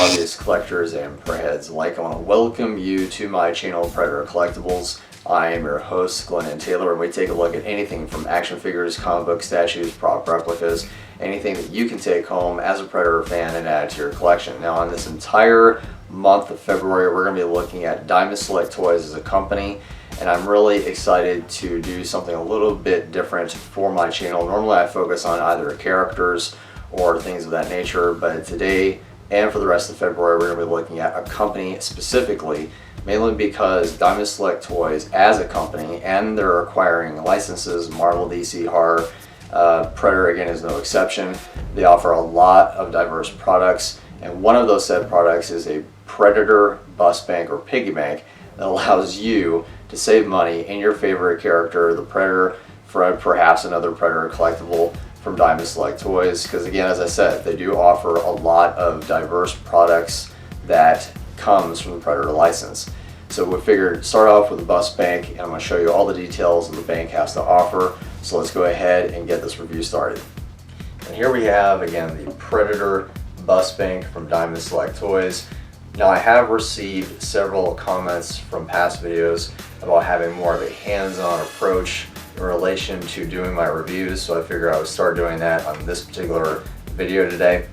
hobbyist collectors and Predator alike. I want to welcome you to my channel, Predator Collectibles. I am your host, Glennon Taylor, and we take a look at anything from action figures, comic book statues, prop replicas, anything that you can take home as a Predator fan and add to your collection. Now, on this entire month of February, we're going to be looking at Diamond Select Toys as a company, and I'm really excited to do something a little bit different for my channel. Normally, I focus on either characters or things of that nature, but today and for the rest of February we're going to be looking at a company specifically, mainly because Diamond Select Toys as a company, and they're acquiring licenses, Marvel, DC, horror, Predator again is no exception. They offer a lot of diverse products, and one of those said products is a Predator bus bank or piggy bank that allows you to save money in your favorite character, the Predator, for perhaps another Predator collectible from Diamond Select Toys, because again, as I said, they do offer a lot of diverse products that comes from the Predator license. So we figured start off with the bus bank, and I'm going to show you all the details that the bank has to offer. So let's go ahead and get this review started. And here we have again the Predator bus bank from Diamond Select Toys. Now, I have received several comments from past videos about having more of a hands-on approach in relation to doing my reviews, so I figured I would start doing that on this particular video today.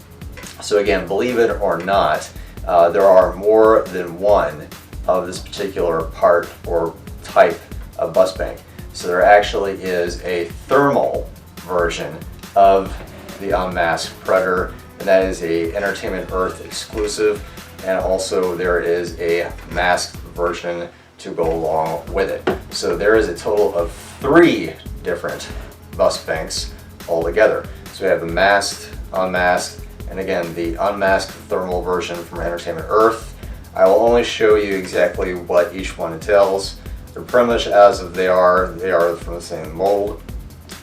So again, believe it or not, there are more than one of this particular part or type of bus bank. So there actually is a thermal version of the unmasked Predator, and that is a Entertainment Earth exclusive, and also there is a masked version to go along with it. So there is a total of 3 different bus banks altogether. So we have the masked, unmasked, and again the unmasked thermal version from Entertainment Earth. I will only show you exactly what each one entails. They're pretty much as if they are from the same mold.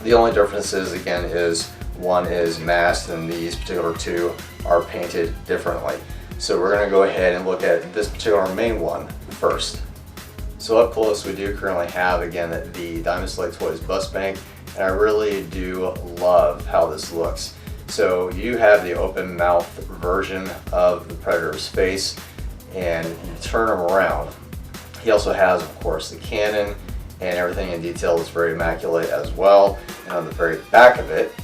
The only difference is, again, is one is masked and these particular 2 are painted differently. So we're going to go ahead and look at this particular main one first. So up close we do currently have again the Diamond Select Toys bus bank, and I really do love how this looks. So you have the open mouth version of the Predator's face, and you turn him around. He also has, of course, the cannon, and everything in detail is very immaculate as well. And on the very back of it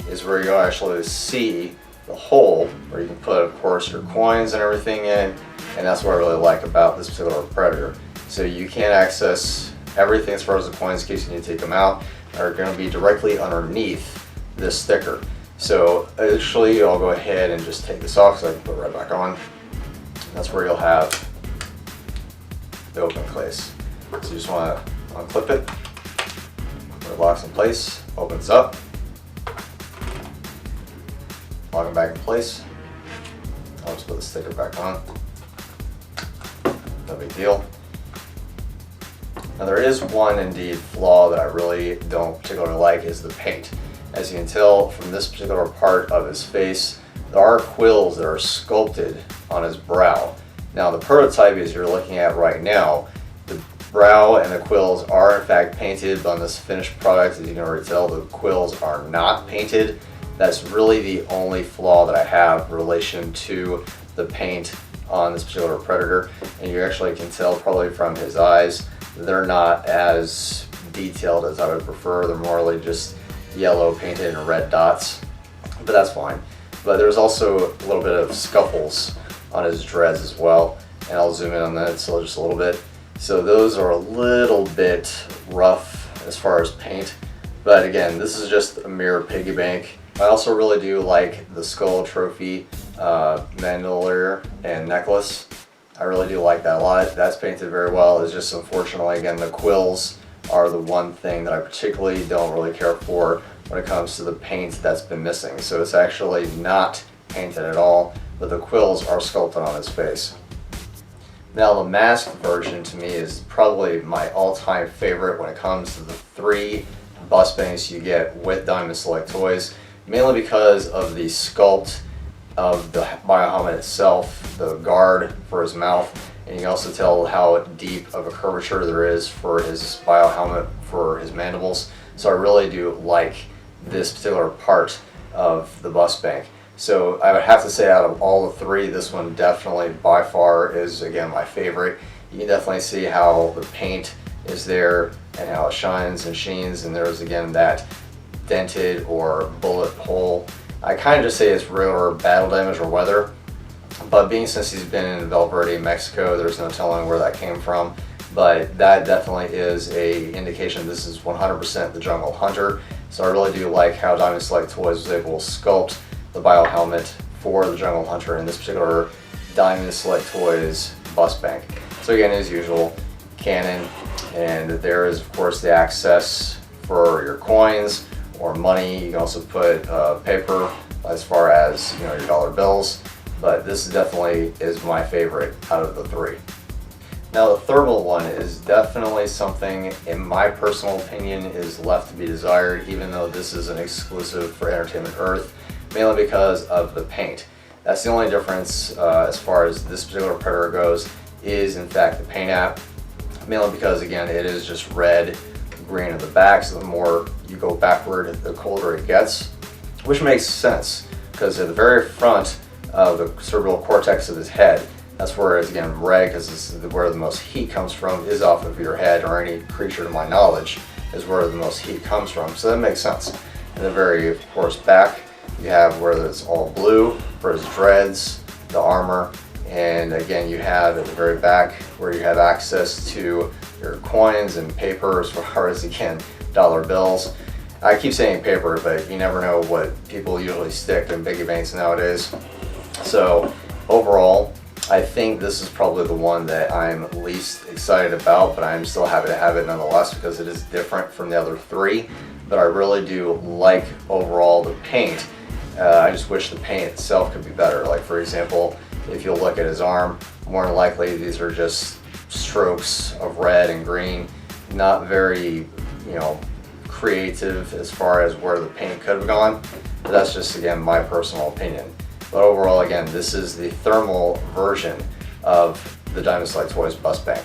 is where you'll actually see the hole where you can put, of course, your coins and everything in, and that's what I really like about this particular Predator. So you can access everything as far as the coins in case you need to take them out are going to be directly underneath this sticker. So actually I'll go ahead and just take this off so I can put it right back on. That's where you'll have the open place. So you just want to unclip it, it locks in place, opens up, lock it back in place. I'll just put the sticker back on. No big deal. Now there is one indeed flaw that I really don't particularly like, is the paint. As you can tell from this particular part of his face, there are quills that are sculpted on his brow. Now the prototype as you're looking at right now, the brow and the quills are in fact painted, but on this finished product, as you can already tell, the quills are not painted. That's really the only flaw that I have in relation to the paint on this particular Predator, and you actually can tell probably from his eyes, they're not as detailed as I would prefer. They're more like just yellow painted and red dots, but that's fine. But there's also a little bit of scuffles on his dreads as well, and I'll zoom in on that so just a little bit. So those are a little bit rough as far as paint, but again, this is just a mere piggy bank. I also really do like the skull trophy bandolier and necklace. I really do like that a lot. That's painted very well. It's just unfortunately, again, the quills are the one thing that I particularly don't really care for when it comes to the paint that's been missing. So it's actually not painted at all, but the quills are sculpted on his face. Now the masked version to me is probably my all-time favorite when it comes to the 3 bus banks you get with Diamond Select Toys, mainly because of the sculpt of the biohelmet itself, the guard for his mouth, and you can also tell how deep of a curvature there is for his biohelmet for his mandibles. So I really do like this particular part of the bus bank. So I would have to say out of all the three, this one definitely by far is, again, my favorite. You can definitely see how the paint is there and how it shines and sheens, and there's again that dented or bullet hole. I kind of just say it's real or battle damage or weather, but being since he's been in Valverde, Mexico, there's no telling where that came from. But that definitely is a indication this is 100% the Jungle Hunter. So I really do like how Diamond Select Toys was able to sculpt the bio helmet for the Jungle Hunter in this particular Diamond Select Toys bust bank. So again, as usual, Canon, and there is of course the access for your coins or money. You can also put paper as far as your dollar bills, but this definitely is my favorite out of the three. Now the thermal one is definitely something, in my personal opinion, is left to be desired, even though this is an exclusive for Entertainment Earth, mainly because of the paint. That's the only difference as far as this particular Predator goes, is in fact the paint app, mainly because again it is just red, green at the back, so the more you go backward the colder it gets, which makes sense because at the very front of the cerebral cortex of his head, that's where it's again red, because this is where the most heat comes from, is off of your head, or any creature to my knowledge is where the most heat comes from, so that makes sense. And the very of course back you have where it's all blue for his dreads, the armor, and again you have at the very back where you have access to your coins and paper as far as again dollar bills. I keep saying paper, but you never know what people usually stick in biggie banks nowadays. So overall, I think this is probably the one that I'm least excited about, but I'm still happy to have it nonetheless because it is different from the other three. But I really do like overall the paint. I just wish the paint itself could be better. Like for example, if you look at his arm, more than likely these are just strokes of red and green, not very, creative as far as where the paint could have gone. But that's just again my personal opinion. But overall, again, this is the thermal version of the Diamond Select Toys bust bank.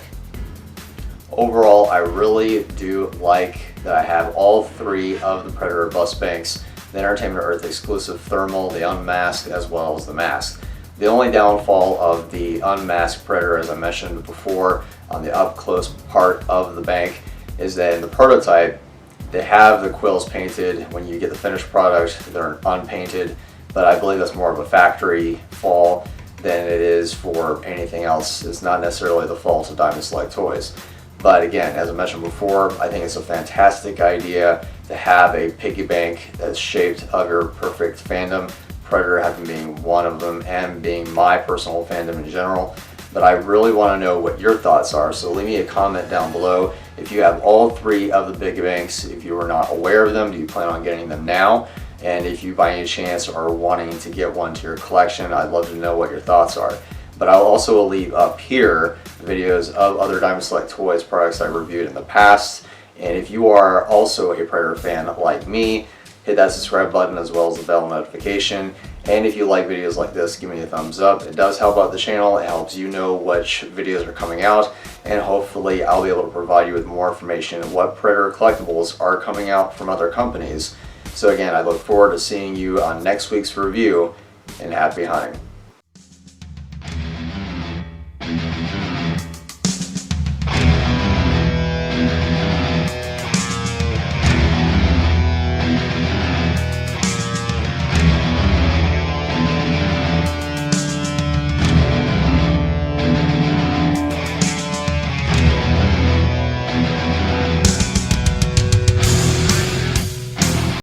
Overall, I really do like that I have all three of the Predator bust banks, the Entertainment Earth exclusive thermal, the unmasked, as well as the masked. The only downfall of the unmasked Predator, as I mentioned before, on the up close part of the bank, is that in the prototype, they have the quills painted. When you get the finished product, they're unpainted. But I believe that's more of a factory fall than it is for anything else. It's not necessarily the fault of Diamond Select Toys. But again, as I mentioned before, I think it's a fantastic idea to have a piggy bank that's shaped of your perfect fandom, Predator having being one of them and being my personal fandom in general. But I really want to know what your thoughts are, so leave me a comment down below. If you have all three of the piggy banks, if you are not aware of them, do you plan on getting them now? And if you by any chance are wanting to get one to your collection, I'd love to know what your thoughts are. But I'll also leave up here videos of other Diamond Select Toys products I reviewed in the past. And if you are also a Predator fan like me, hit that subscribe button as well as the bell notification. And if you like videos like this, give me a thumbs up. It does help out the channel. It helps you know which videos are coming out. And hopefully I'll be able to provide you with more information on what Predator collectibles are coming out from other companies. So again, I look forward to seeing you on next week's review, and happy hunting.